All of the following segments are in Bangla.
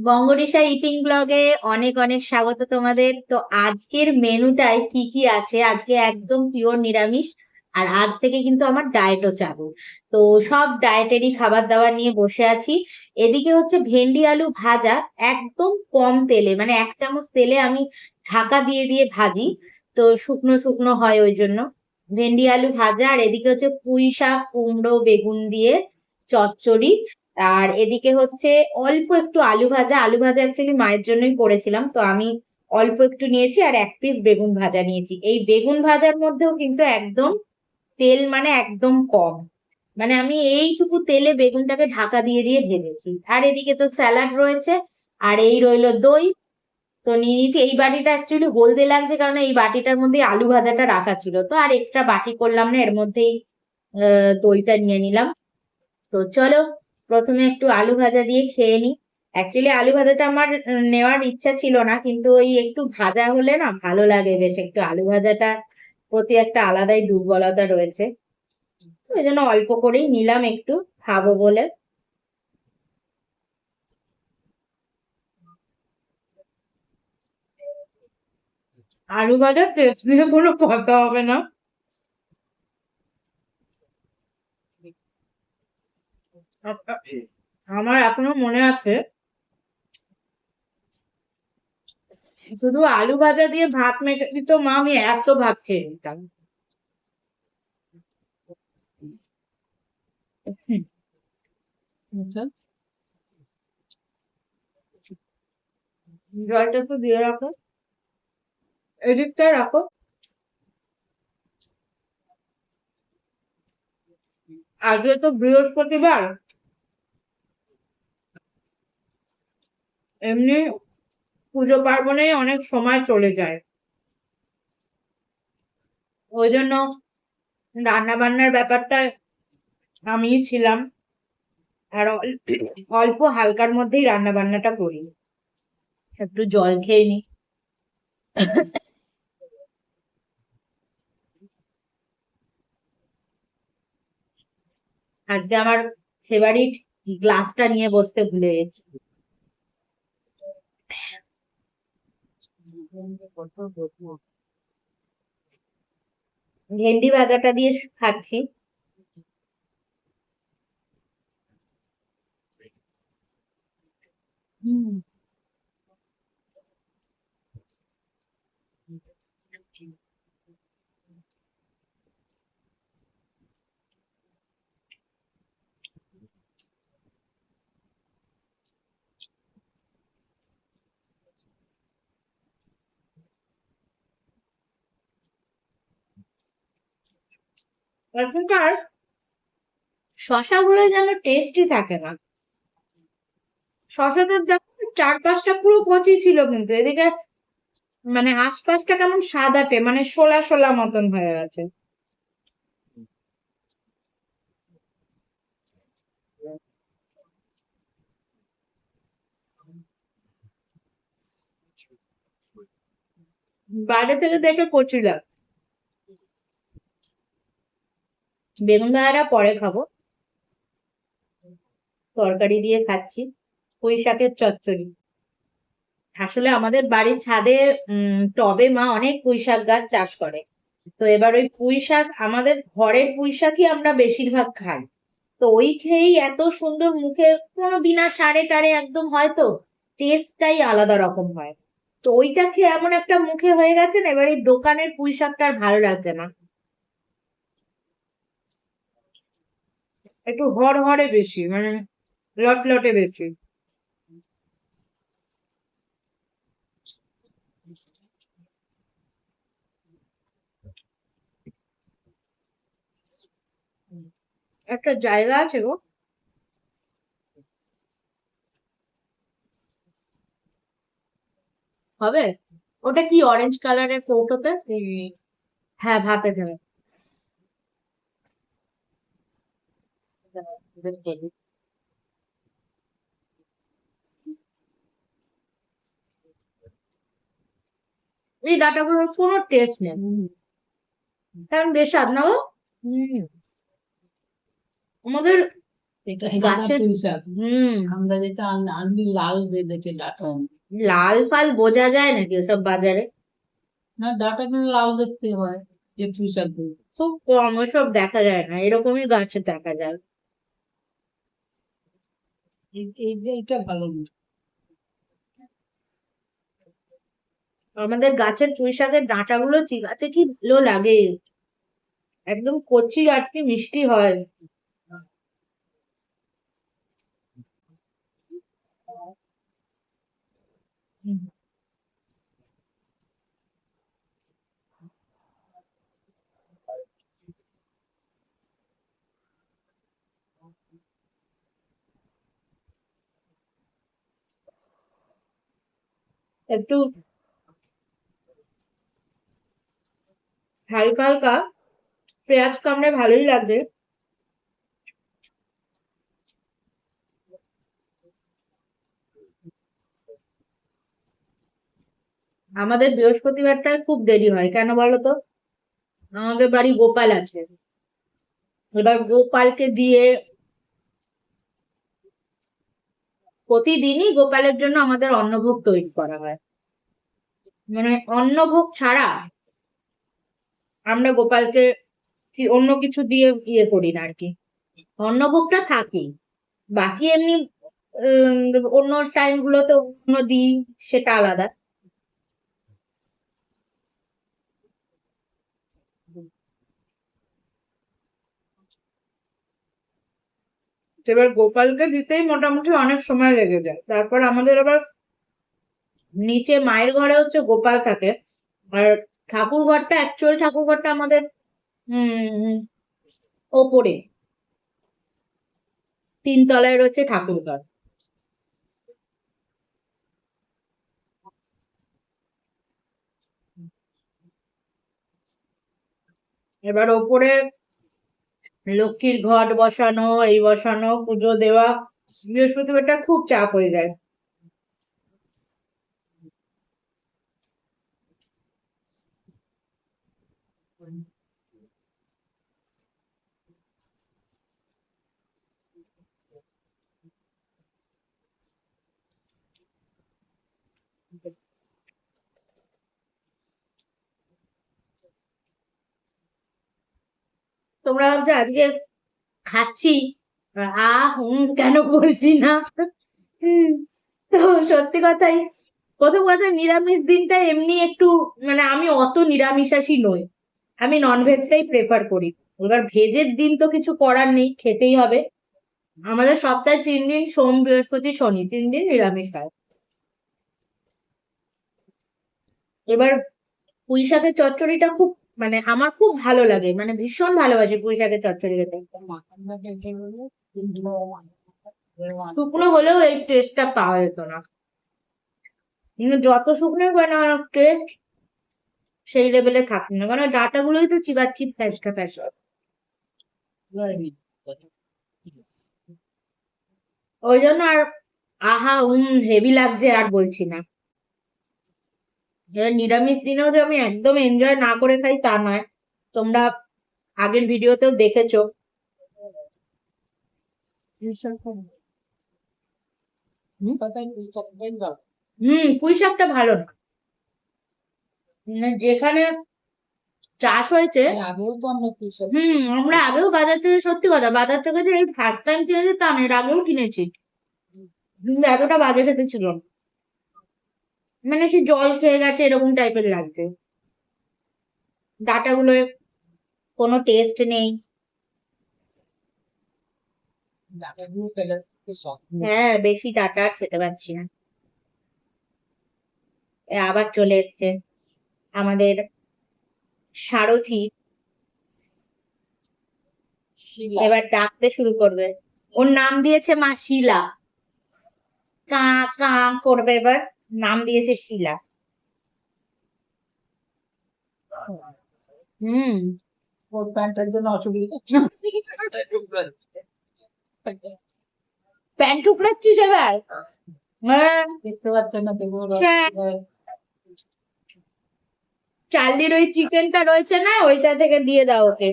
বঙ্গরিসা ইটিং ব্লগে অনেক অনেক স্বাগত তোমাদের। তো আজকের মেনুটায় কি কি আছে, আজকে একদম পিওর নিরামিষ। আর আজ থেকে কিন্তু আমার ডায়েটও চালু। তো সব ডায়েটেরই খাবার দাবার নিয়ে বসে আছি। এদিকে হচ্ছে ভেন্ডি আলু ভাজা, একদম কম তেলে, মানে 1 চামচ তেলে আমি ঢাকা দিয়ে দিয়ে ভাজি। তো শুকনো শুকনো হয় ওই জন্য। ভেন্ডি আলু ভাজা, আর এদিকে হচ্ছে পুঁই শাক কুমড়ো বেগুন দিয়ে চচ্চড়ি। আর এদিকে হচ্ছে অল্প একটু আলু ভাজা। আলু ভাজা অ্যাকচুয়ালি মায়ের জন্যই করেছিলাম, তো আমি অল্প একটু নিয়েছি, আর 1 পিস বেগুন ভাজা নিয়েছি। এই বেগুন ভাজার মধ্যেও কিন্তু একদম তেল, মানে একদম কম। মানে আমি এইটুকু তেলে বেগুনটাকে ঢাকা দিয়ে দিয়ে ভেজেছি। আর এদিকে তো স্যালাড রয়েছে, আর এই রইলো দই। তো নিয়ে নিয়েছি। এই বাটিটা অ্যাকচুয়ালি হলদে লাগছে, কারণ এই বাটিটার মধ্যে আলু ভাজাটা রাখা ছিল, তো আর এক্সট্রা বাটি করলাম না, এর মধ্যেই দইটা নিয়ে নিলাম। তো চলো, প্রথমে একটু আলু ভাজা দিয়ে খেয়ে নি। অ্যাকচুয়ালি আলু ভাজাটা আমার নেওয়ার ইচ্ছা ছিল না, কিন্তু ওই একটু ভাজা হলে না ভালো লাগে বেশ। একটু আলু ভাজাটা প্রতি একটা আলাদাই দুর্বলতা রয়েছে, তো ওই জন্য অল্প করেই নিলাম একটু, খাবো বলে। আলু ভাজার টেস্ট নিয়ে কোনো কথা হবে না। আমার এখনো মনে আছে, শুধু আলু ভাজা দিয়ে ভাত মেখে দিত মা, আমি এত ভাত খেয়ে নিতাম। হুম, আচ্ছা। জলটা একটু দিয়ে রাখো, এদিকটায় রাখো। আজকে তো বৃহস্পতিবার, এমনি পুজো পার্বণে অনেক সময় চলে যায়, ওই জন্য রান্না বান্নার ব্যাপারটা আমিই ছিলাম। আর অল্প হালকার মধ্যেই রান্না বান্নাটা করি। একটু জল খেয়ে নি। আজকে আমার ফেভারিট গ্লাসটা নিয়ে বসতে ভুলে গেছি। ভেন্ডি ভাজাটা দিয়ে খাচ্ছি। হুম। এখনকার শশাগুলো যেন টেস্টই থাকে না। শশাটার দেখো, চার পাঁচটা পুরো কচি ছিল, কিন্তু এদিকে মানে আশপাশটা কেমন সাদাটে, মানে শোলা শোলা মতন হয়ে গেছে। বাইরে থেকে দেখে কচি লাগে। বেগুন ভাজাটা পরে খাবো, তরকারি দিয়ে খাচ্ছি। পুঁই শাকের চচ্চড়ি। আসলে আমাদের বাড়ির ছাদে টবে মা অনেক পুঁই শাক গাছ চাষ করে। তো এবার ওই পুঁই শাক, আমাদের ঘরের পুঁই শাকই আমরা বেশিরভাগ খাই। তো ওই খেয়েই এত সুন্দর মুখে, কোনো বিনা সারে টারে একদম, হয়তো টেস্টটাই আলাদা রকম হয়। তো ওইটা খেয়ে এমন একটা মুখে হয়ে গেছে না, এবার এই দোকানের পুঁই শাকটা আর ভালো লাগছে না। একটু হড়হড়ে বেশি, মানে লটলটে বেশি। একটা জায়গা আছে গো। হবে। ওটা কি অরেঞ্জ কালারের কৌটোতে? হ্যাঁ, ভাতে দেবে। এই ডাটাগুলোর কোনো টেস্ট নেই, কারণ বেশ স্বাদ না গো। হুম। আমাদের এটা সাদা গাছের পুঁই শাক। হুম আমরা যেটা আনলি লাল দেখে ডাটা। লাল ফাল বোঝা যায় নাকি ওসব বাজারে? না, ডাটা কিন্তু লাল দেখতে হয়, যে পুঁই শাক গুলো। খুব কম, ওসব দেখা যায় না, এরকমই গাছে দেখা যায়। এইটা ভালো না। আমাদের গাছের পুঁই শাকের ডাঁটাগুলো চিবাতে কি ভালো লাগে, একদম কচি আর কি মিষ্টি হয়। হুম। একটু হালকা হালকা পেঁয়াজ কামড়ে ভালোই লাগবে। আমাদের বৃহস্পতিবারটায় খুব দেরি হয়, কেন বলো তো? আমাদের বাড়ি গোপাল আছে, এবার গোপালকে দিয়ে প্রতিদিনই গোপালের জন্য আমাদের অন্নভোগ তৈরি করা হয়। মানে অন্নভোগ ছাড়া আমরা গোপালকে অন্য কিছু দিয়ে ইয়ে করি না আর কি। অন্নভোগটা থাকেই, বাকি এমনি উম, অন্য টাইম গুলোতে অন্য দিই, সেটা আলাদা। এবার গোপালকে দিতেই মোটামুটি অনেক সময় লেগে যায়, তারপর আমাদের আবার নিচে মায়ের ঘরে হচ্ছে গোপাল থাকে। আর ঠাকুর ঘরটা, অ্যাকচুয়াল ঠাকুর ঘরটা আমাদের উম ওপরে 3 তলায় রয়েছে ঠাকুর ঘর। এবার ওপরে লক্ষ্মীর ঘট বসানো, এই বসানো, পুজো দেওয়া, বৃহস্পতিবারটা খুব চাপ হয়ে যায়। তোমরা ভাবছো আজকে খাচ্ছি কেন বলছি না। হুম, তো সত্যি কথাই, প্রথম কথা নিরামিষ দিনটা এমনি একটু, মানে আমি অত নিরামিষাশী নই, আমি ননভেজটাই প্রেফার করি। এবার ভেজের দিন তো কিছু করার নেই, খেতেই হবে। আমাদের সপ্তাহে 3 দিন, সোম বৃহস্পতি শনি 3 দিন নিরামিষ হয়। এবার পুঁই শাকের চচ্চড়িটা খুব, মানে আমার খুব ভালো লাগে, মানে ভীষণ ভালোবাসি পুঁই শাকের চচ্চড়ি খেতে। মাখানটা কেটে গেলে শুকনো হলেও এই টেস্টটা পাওয়া যেত না, কিন্তু যত শুকনো হয় না টেস্ট সেই লেভেলে থাকে না, কারণ ডাটা গুলোই তো চিবাচ্ছি ফ্যাসটা ফ্যাসা। ওই জন্য আর হেভি লাগছে আর বলছি না। এবার নিরামিষ দিনেও যে আমি একদম এনজয় না করে খাই তা নয়, তোমরা আগের ভিডিওতেও দেখেছো। হুম পুঁই শাকটা ভালো না, মানে যেখানে চাষ হয়েছে। আগেও তো আমরা পুঁই শাক আমরা আগেও বাজার থেকে, সত্যি কথা, বাজার থেকে যে এই ফার্স্ট টাইম কিনেছি তা নয়, এর আগেও কিনেছি, কিন্তু এতটা বাজে খেতে ছিল না, মানে সে জল খেয়ে গেছে এরকম টাইপের লাগছে, ডাটা গুলোয় কোনো টেস্ট নেই। ডাটাগুলো ফেলে শক্ত। হ্যাঁ, বেশি ডাটা আর খেতে পারছি না। আবার চলে এসছে আমাদের সারথি, শিলা। এবার ডাকতে শুরু করবে। ওর নাম দিয়েছে মা শিলা, কা কা করবে এবার, নাম দিয়েছে শিলা। হুম ওর প্যান্টের জন্য অসুবিধা। প্যান্ট টুকরাচ্ছিস এবার? হ্যাঁ, দেখতে পাচ্ছেন না, দেখবো হ্যাঁ, চার্লির ওই চিকেনটা রয়েছে না, ওইটা থেকে দিয়ে দাও ওকে।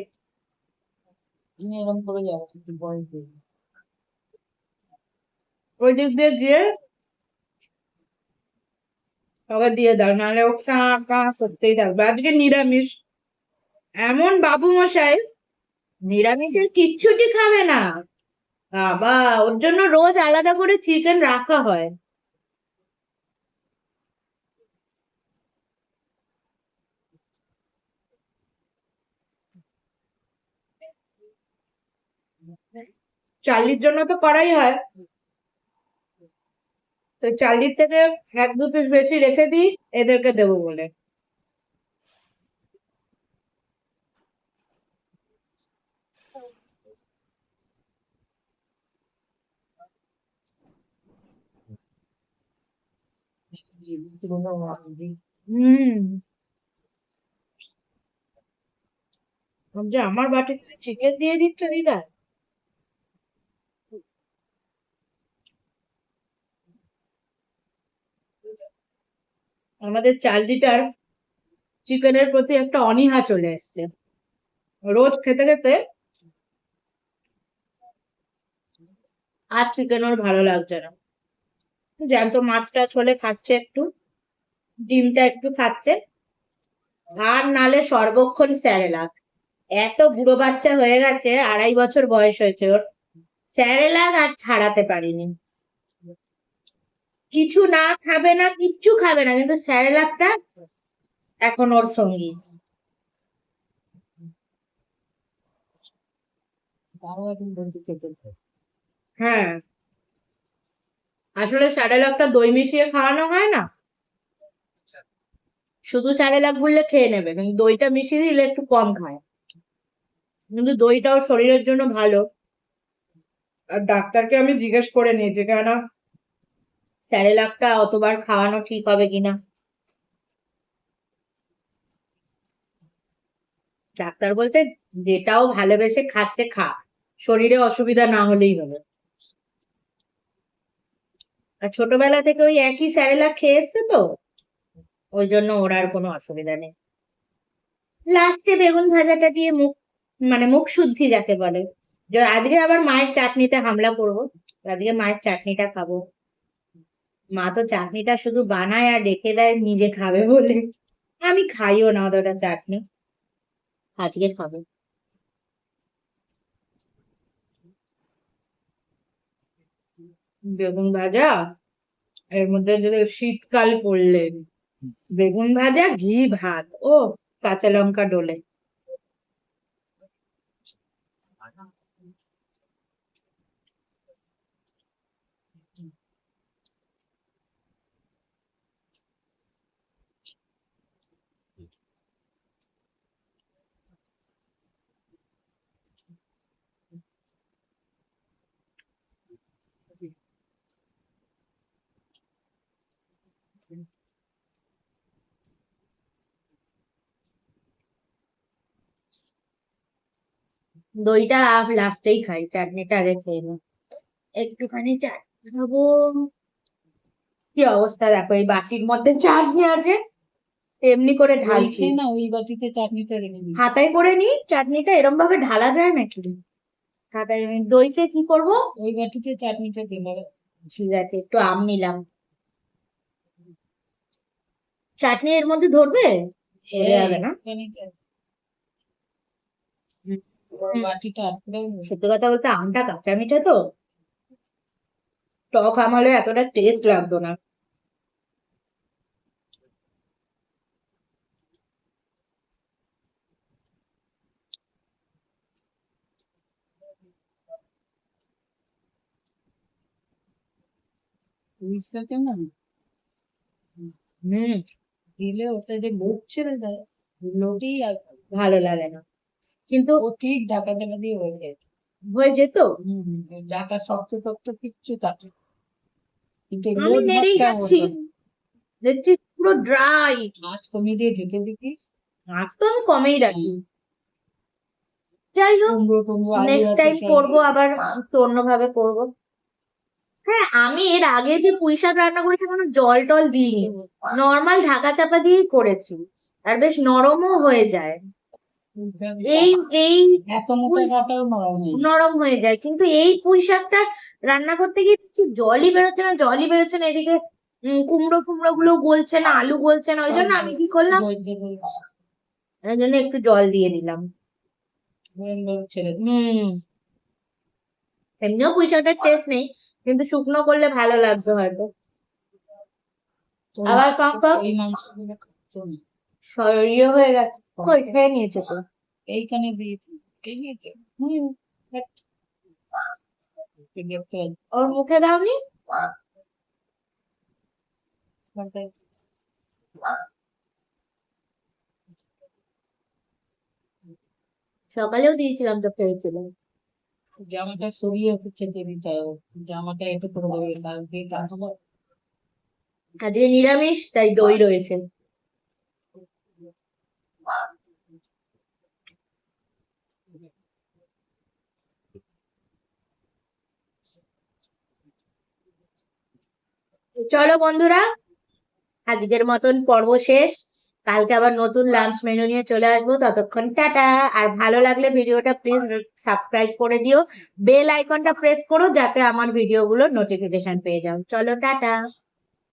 এরকম করে যাবো, একটু বয়স দেবে। ওই দিক দিয়ে গিয়ে ওকে দিয়ে দাও, নাহলে ও কা কা করতেই থাকবে। আজকে নিরামিষ, এমন বাবু মশাই নিরামিষের কিচ্ছুটি খাবে না বাবা, ওর জন্য রোজ আলাদা করে চিকেন রাখা হয়। চার্লির জন্য তো করাই হয়, তো চার্লির থেকে এক দু পিস বেশি রেখে দিই এদেরকে দেবো বলে। হুম, যে আমার বাটিতে চিকেন দিয়ে দিচ্ছে দিদা। আমাদের চার্লিটার চিকেনের প্রতি একটা অনীহা চলে এসছে, রোজ খেতে খেতে আর চিকেন ওর ভালো লাগছে না। জ্যান্ত মাছ টাছ হলে খাচ্ছে একটু, ডিমটা একটু খাচ্ছে, আর নালে সর্বক্ষণ স্যারেলাক। এত বুড়ো বাচ্চা হয়ে গেছে, 2.5 বছর বয়স হয়েছে ওর, স্যারেলাক আর ছাড়াতে পারিনি। কিছু না খাবে না, কিচ্ছু খাবে না, কিন্তু স্যারেলাকটা এখন ওর সঙ্গী। তারও এখন বলছি খেতে। হ্যাঁ, আসলে স্যারেলাকটা দই মিশিয়ে খাওয়ানো হয় না, শুধু স্যারেলাক বললে খেয়ে নেবে, কিন্তু দইটা মিশিয়ে দিলে একটু কম খায়। কিন্তু দইটাও শরীরের জন্য ভালো। আর ডাক্তারকে আমি জিজ্ঞেস করে নিয়েছি, কেন স্যারেলাকটা অতবার খাওয়ানো ঠিক হবে কিনা। ডাক্তার বলছে যেটাও ভালোবেসে খাচ্ছে খা, শরীরে অসুবিধা না হলেই হবে। আর ছোটবেলা থেকে ওই একই স্যারেলাক খেয়ে এসছে তো, ওই জন্য ওর আর কোনো অসুবিধা নেই। লাস্টে বেগুন ভাজাটা দিয়ে মুখ, মানে মুখ শুদ্ধি যাকে বলে, যে আজকে আবার মায়ের চাটনিতে হামলা করব, আজকে মায়ের চাটনিটা খাবো। মা তো চাটনিটা শুধু বানায় আর রেখে দেয় নিজে খাবে বলে, আমি খাইও না অতটা চাটনি, আজকে খাবে। বেগুন ভাজা, এর মধ্যে যদি শীতকাল পড়লে বেগুন ভাজা ঘি ভাত, ও কাঁচা লঙ্কা ডলে। দইটা লাস্টেই খাই, চাটনিটা আগে খেয়ে নিই। একটুখানি চাটনি খাবো। কি অবস্থা দেখো, এই বাটির মধ্যে চাটনি আছে, এমনি করে ওই ঢালছি। খেয়ে না, ওই বাটিতে চাটনিটা রেখে দিই। হাতায় করে নি চাটনিটা, এরম ভাবে ঢালা যায় নাকি? হাতায় দইকে কি করব? ওই বাটিতে চাটনিটা দিলে ঠিক আছে, একটু আম নিলাম। চাটনি এর মধ্যে ধরবে? ধরে যাবে না? খানিকটা হুম, ওই বাটিটা আটকে সত্যি কথা বলতে আমটা কাঁচা মিঠে তো, টক আম হলে এতটা টেস্ট লাগতো না। মিশাতে না হুম, দিলে ওটা যে লোট ছেড়ে দেয়, লোটেই আর ভালো লাগে না, কিন্তু ও ঠিক ঢাকা চাপা দিয়ে হয়ে যায়। হয়ে যেত। ডাটা শক্ত শক্ত কিচ্ছু থাকে, কিন্তু আমি লোট নেড়েই ভাবটা যাচ্ছি, হতো না। দেখছি পুরো ড্রাই। আঁচ কমিয়ে দিয়ে ঢেকে দিতিস। আজ তো আমি কমেই রাখি। যাই হোক, কুমড়ো টুমড়ো আলু নেক্সট আছে টাইম সব করবো, দিয়ে। আবার একটু অন্যভাবে করবো। হ্যাঁ, আমি এর আগে যে পুঁই শাক রান্না করেছি কোনো জল টল দিইনি, নর্মাল ঢাকা চাপা দিয়েই করেছি, আর বেশ নরমও হয়ে যায়। এই এই এত মোটা পুঁই ডাটাও নরম হয়ে যায়। নরম হয়ে যায়, কিন্তু এই পুঁই শাকটা রান্না করতে গিয়ে দেখছি জলই বেরোচ্ছে না, জলই বেরোচ্ছে না। এদিকে কুমড়ো ফুমড়ো গুলো গলছে না, আলু গলছে না, ওই জন্য আমি কি করলাম, ওই জন্য একটু জল দিয়ে দিলাম। ছেড়ে দিই। হুম। এমনিও পুঁই শাকটার টেস্ট নেই, কিন্তু শুকনো করলে ভালো লাগতো হয়তো। আবার কাঁকড় এই মাংসগুলো খাচ্ছে না। ইয়ে হয়ে গেছে, কই খেয়ে নিয়েছে তো। এইখানে দিয়ে দিই। ঠিক আছে। হুম। তুই দেখতে পাচ্ছিস। ওর মুখে দাওনি? সকালেও দিয়েছিলাম তো, খেয়েছিলাম। জামাটা সরিয়ে ওকে খেতে দিতে হবে। জামাটা একটু করে দেবে, তার দিয়ে কাজ হবে। আজকে নিরামিষ, তাই দই রয়েছে। চলো বন্ধুরা, আজকের মতন পর্ব শেষ। কালকে আবার নতুন লাঞ্চ মেনু নিয়ে চলে আসবো। ততক্ষণ টাটা। আর ভালো লাগলে ভিডিওটা প্লিজ সাবস্ক্রাইব করে দিও, বেল আইকনটা প্রেস করো যাতে আমার ভিডিওগুলোর নোটিফিকেশন পেয়ে যাও। চলো টাটা।